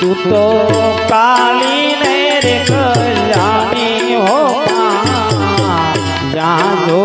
तू तो काली ने रे कल्याणी हो जहाँ जो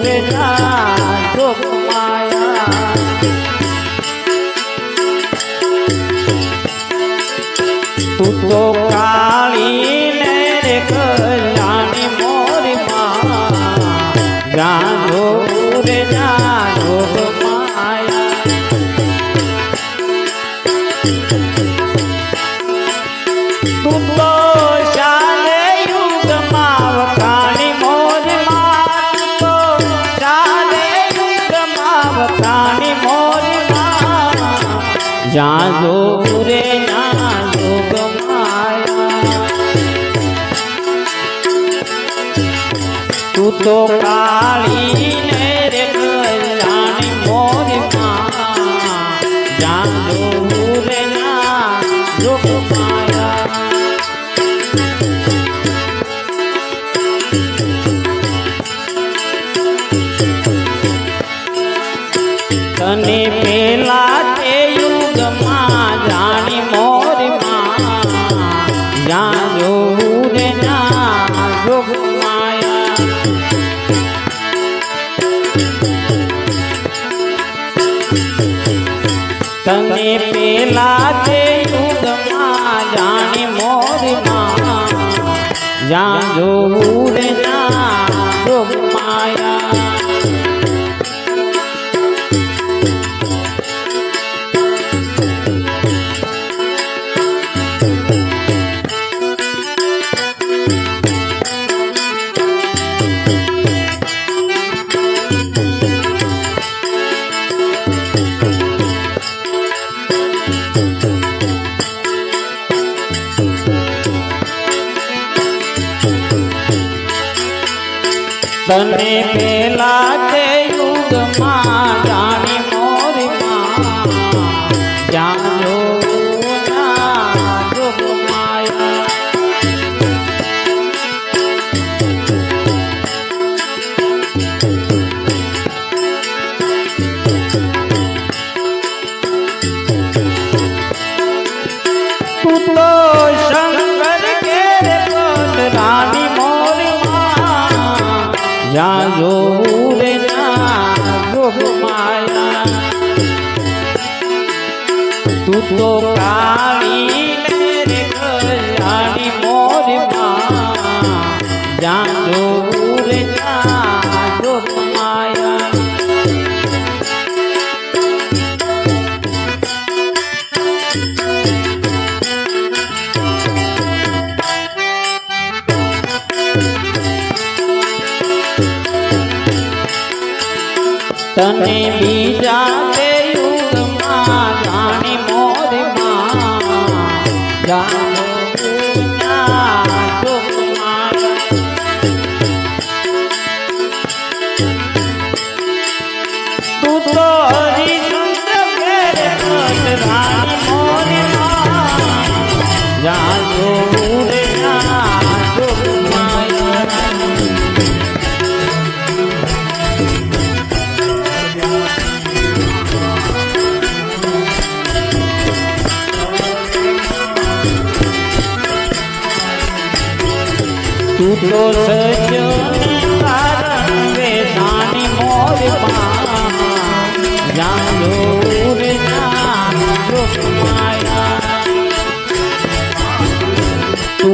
रे जो माया तू तो काली ने रे कल्याणी मोरी माँ जहाँ जो रे जो माया तू तो शाले युग मावकानी मोरी माँ तो शाले युग मावकानी मोरी माँ जहाँ जो रे जोग माया तू तो काली ने रे कल्याणी मोरी माँ जहाँ जो रे जोग माया तने पेला ते युग माँ जानी मोरी माँ जान जो रे जोग माया तने पेला ते युग माँ जानी मोरी माँ जान जो रे जोग माया तने पेला ते युग माँ जानी मोरी माँ जानो जोग माया तू तो शंकर के पद रानी मोरी जहाँ जो रे जोग माया तू तो काली ने रे कल्याणी मोरी माँ जहाँ जो रे जोग माया तने बीजा ते युग माँ जानी मोरी माँ जानो जोग माया तू तो हरिश्चंद्र के पद रानी मोरी माँ जानो रे जोग माया तू तो सजो कारण वेदानी मोरी माँ जानो रे जोग माया तू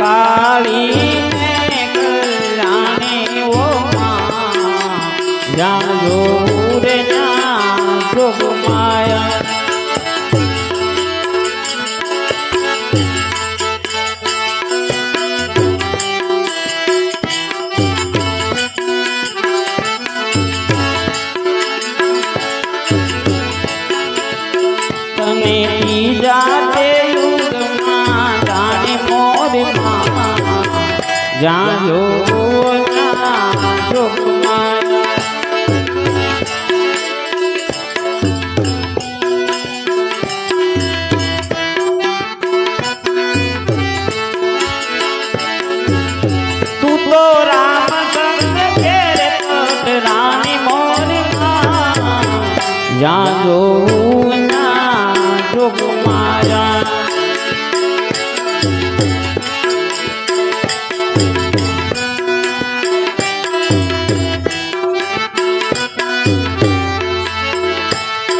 काली ने कल्याणी वो माँ जानो रे जोग माया જ્યાં જોવો ત્યાં જોગમાયા તું તો રામચંદ્ર ઘેર પટ રાણી મોરી જ્યાં જોવું ત્યાં જોગમાયા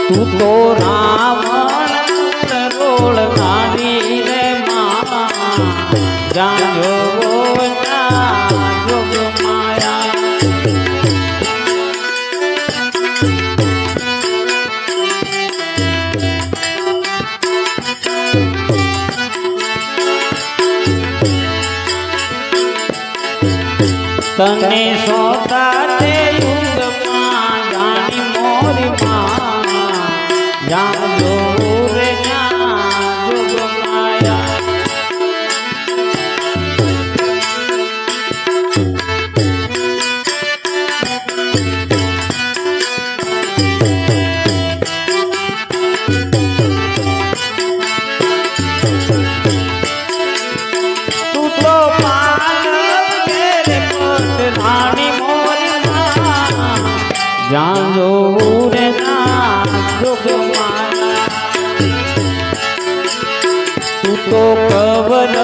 તું તો રાવણ રોળ નારી રે માં જ્યાં જોવો ત્યાં જોગમાયા તને સોતા તે યુગમાં જાણી મોરી માં જ્યાં જોવું રે ત્યાં જોગમાયા તું તો રાણી મોરી જ્યાં જોવું રે ત્યાં જોગમાયા તું તો કબર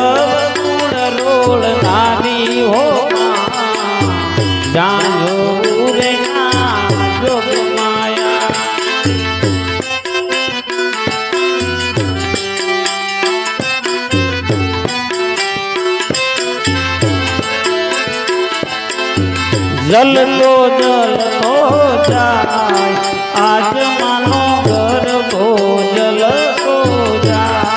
મૂળ રોળ નારી હો જ્યાં જોવું રે ત્યાં જોગમાયા જલતો જલતો જાય આજ માનો ગરબો જલતો જાય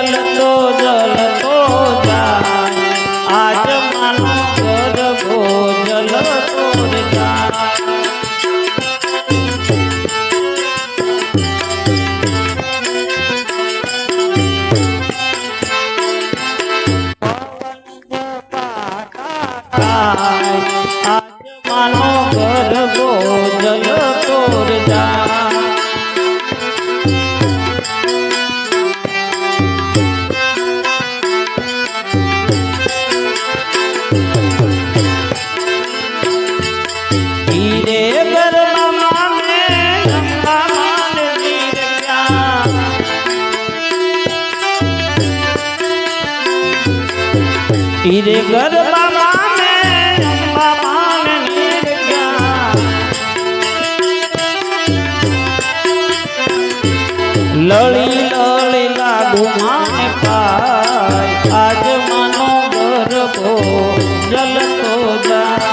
જલતો જલતો જાય આજ માનો ગરબો જલતો જાય આજ માનો ગરબો જલતો જાય હીરે ગરબા ને ગંગા માન વીર ક્યાં હીરે ગરબા લળી લળી લાગુ માને પાય આજ માનો ગરબો જલતો જાય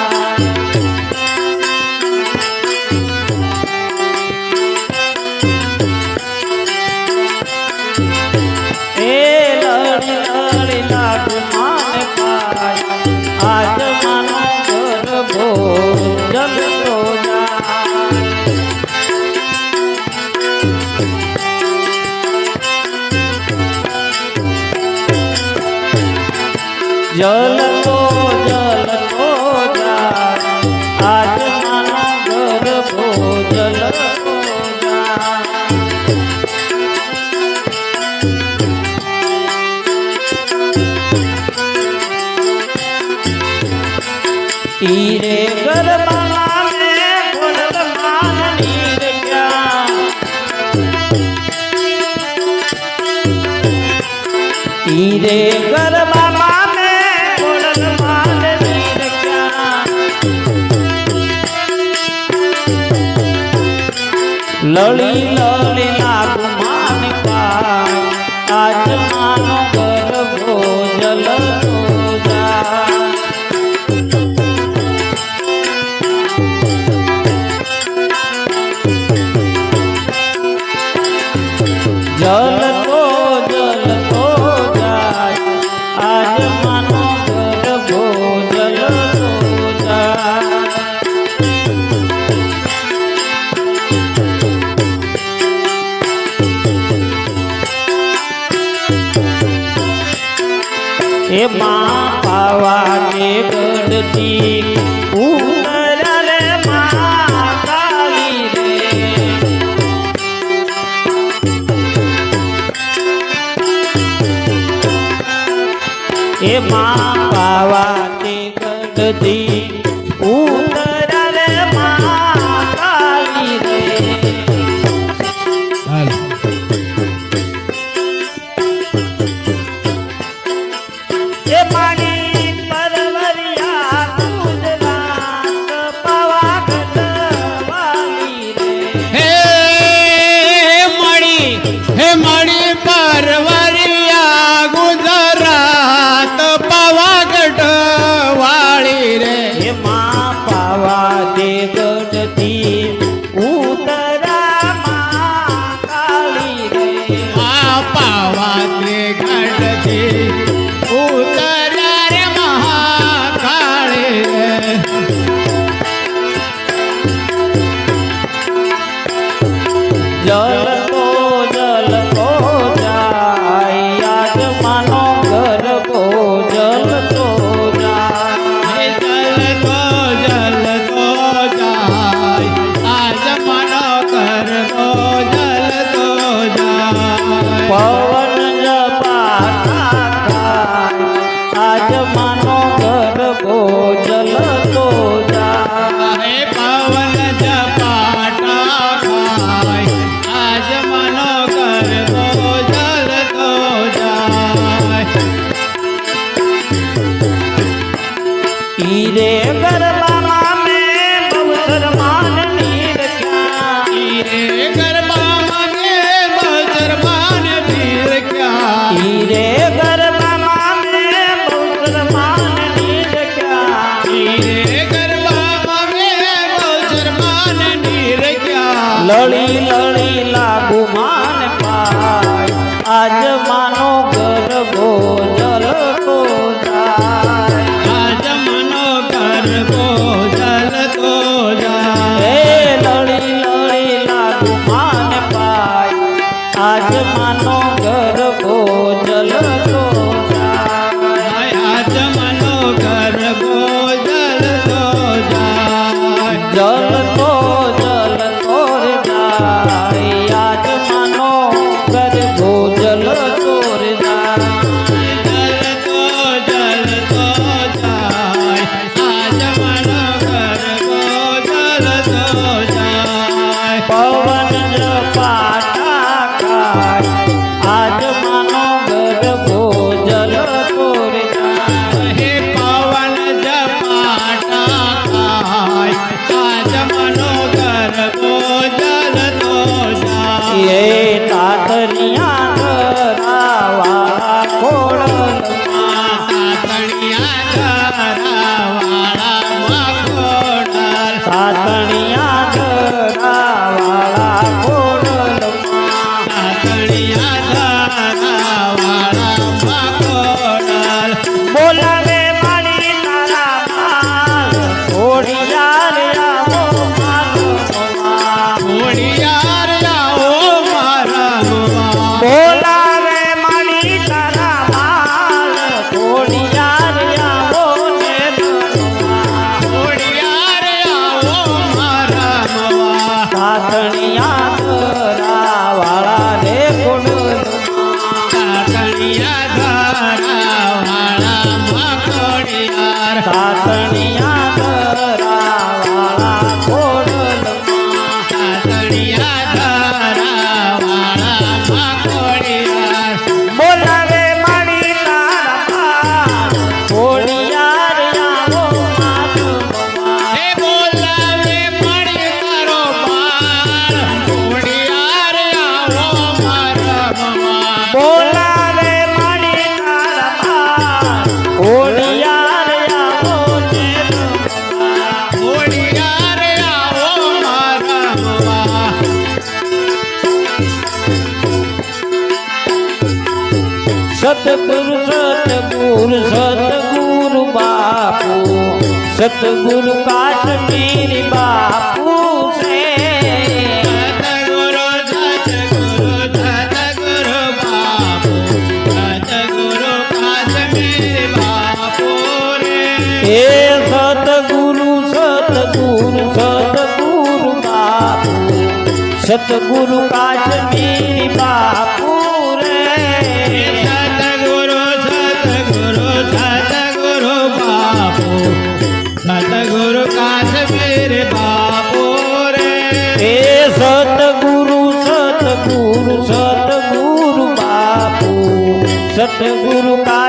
લળી લળી લાગુ માને પાય આજ માનો ગરબો જલતો જાય જલતો જલતો જાય આજ માનો ગરબો જલતો જાય તીરે ગરબા ને ખોડલ માન નીર ક્યાં તીરે ગરબા લળી લળી લાગુ માન પાય આજ માનો ગરબો જલતો જાય જલતો જલતો જાય આજ માનો ગરબો જલતો જાય માં પાવા તે ગઢથી ઉતરા રે માં કાળી રે એ પાણી પરવરિયા ગુજરાત પાવાગઢ વાલી રે હે મળી પરવરિયા ગુજરાત પાવાગઢ વાળી રે હે માં પાવા તે ગઢથી ઉતરા માં કાળી રે આ પાવા તે ગઢથી ઉતર્યા રે મહાકાળી રે જલતો જલતો જાય આજ માનો ગરબો જલતો જાય જલતો જાય આજ મનો કરવો જલતો જાય પવન જપાતા થાય આજ માનો ગરબો જલતો જાય હે પવન જપાટા ખાય આજ મનો કરવો જલતો જાય હીરે ગરબામાં મેં બહુ શરમાન નીરખ્યા હીરે ગરબામાં ને બજરમાન પીર ક્યા હીરે ગરબામાં મેં બહુ શરમાન નીરખ્યા હીરે ગરબામાં ને બજરમાન નીર ક્યા લળી લળી લાગુ માન પાય આજ માનો ગરબો જલતો જાય આજ મનો કરવો જલતો જાય હે લળી લળી લાગુ માન પાય આજ માનો ગરબો જલતો જાય આજ મનો કરવો જલતો જાય જલતો જલતો રે જાય આજ માનો ગરબો જલતો રે જાય જલતો જલતો જાય આજ મનો કરવો જલતો જાય પવન જપાટા ખાય આજ માનો ગરબો જલતો રે જાય હે પવન જપાટા ખાય આજ મનો કરવો જલતો જાય એ તાતરિયા ધરાવાળા ખોડલમાં સાતણિયા ધરાવાળા મકોડલ સાતણિયા ધરાવાળા ખોડલમાં સાતણિયા ધરાવાળા મકોડલ બોલાવે મારી તારા માલ ખોડિયાર આવો માનવમાં ઘોડિયાર આવો મારા મવા બોલાવે મારી તારા માલ ખોડિયાર આવો ને રણમાં. ઘોડિયાર આવો મારા મવા સાતણિયા ધરાવાળા રે ખોડલમાં સાતણિયા ધરાવાળા મકોડિયાર સાતણિયા ધરાવાળા ખોડલમાં સાતણિયા ધરાવાળા મકોડિયાર બોલાવે મારી તારા માલ ખોડિયાર આવો માનવમાં. હે બોલાવે મળી તારો બાળ ઘોડિયાર આવો મારા મવા બોલાવે મારી તારા માલ ખોડિયાર આવો ને રણમાં. ઘોડિયાર આવો મારા મવા સતગુરુ સતગુરુ સતગુરુ બાપુ સતગુરુ કાશ્મીરી બાપુ છે સતગુરુ સતગુરુ સતગુરુ બાપુ સતગુરુ કાશ્મીર બાપુ રે હે સતગુરુ સતગુરુ સતગુરુ બાપુ સતગુરુ કાશ્મીરી બાપુ રે સતગુરુ સતગુરુ સતગુરુ કાશ્મીર બાપુ રે હે સતગુરુ સતગુરુ સતગુરુ બાપુ સતગુરુ કા